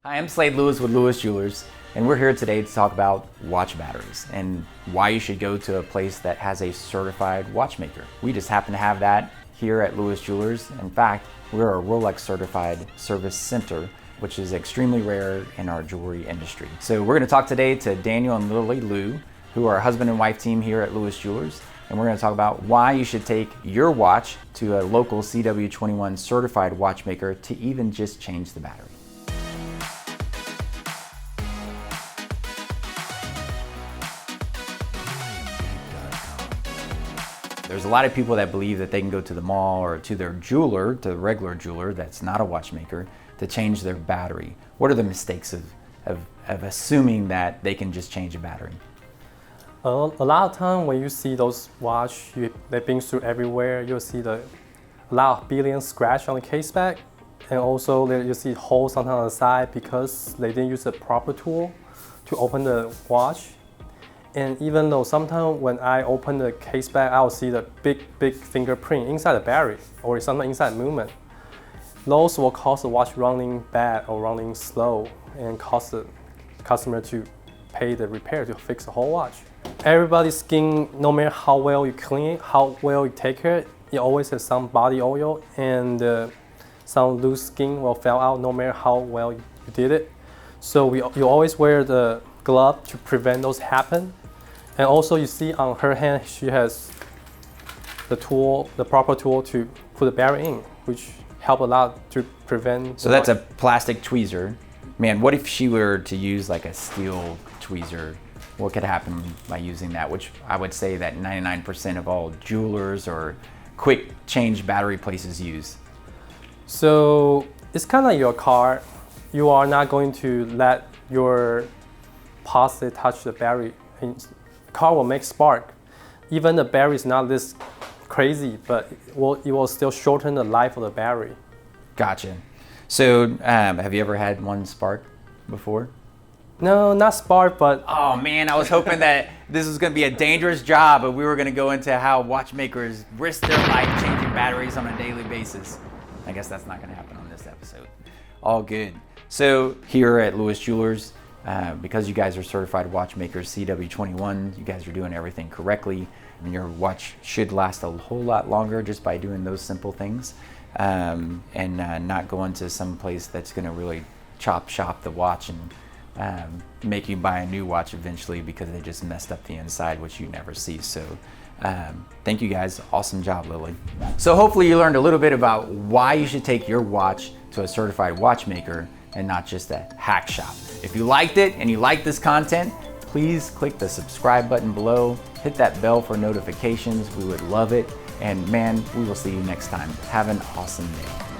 Hi, I'm Slade Lewis with Lewis Jewelers, and we're here today to talk about watch batteries and why you should go to a place that has a certified watchmaker. We just happen to have that here at Lewis Jewelers. In fact, we're a Rolex certified service center, which is extremely rare in our jewelry industry. So we're going to talk today to Daniel and Lily Liu, who are a husband and wife team here at Lewis Jewelers, and we're going to talk about why you should take your watch to a local CW21 certified watchmaker to even just change the battery. There's a lot of people that believe that they can go to the mall or to their jeweler, to the regular jeweler that's not a watchmaker, to change their battery. What are the mistakes of assuming that they can just change a battery? A lot of time when you see those watch, they've been through everywhere. You'll see a lot of billion scratch on the case back, and also you see holes sometimes on the side because they didn't use the proper tool to open the watch. And even though sometimes when I open the case back, I'll see the big fingerprint inside the battery or sometimes inside the movement. Those will cause the watch running bad or running slow and cause the customer to pay the repair to fix the whole watch. Everybody's skin, no matter how well you clean it, how well you take care of it, it always has some body oil and some loose skin will fall out no matter how well you did it. So you always wear the glove to prevent those happen. And also you see on her hand, she has the proper tool to put the battery in, which help a lot to prevent. So that's a plastic tweezer. Man, what if she were to use like a steel tweezer? What could happen by using that? Which I would say that 99% of all jewelers or quick change battery places use. So it's kind of like your car. You are not going to let your positive touch the battery. Car will make spark. Even the battery is not this crazy, but it will still shorten the life of the battery. Gotcha. So have you ever had one spark before? No, not spark, but... Oh man, I was hoping that this was going to be a dangerous job, but we were going to go into how watchmakers risk their life changing batteries on a daily basis. I guess that's not going to happen on this episode. All good. So here at Lewis Jewelers, because you guys are certified watchmakers, CW21, you guys are doing everything correctly, and your watch should last a whole lot longer just by doing those simple things, and not going to some place that's going to really chop shop the watch and make you buy a new watch eventually because they just messed up the inside, which you never see. So thank you guys. Awesome job, Lily. So hopefully you learned a little bit about why you should take your watch to a certified watchmaker and not just a hack shop. If you liked it and you like this content, please click the subscribe button below, hit that bell for notifications. We would love it. And man, we will see you next time. Have an awesome day.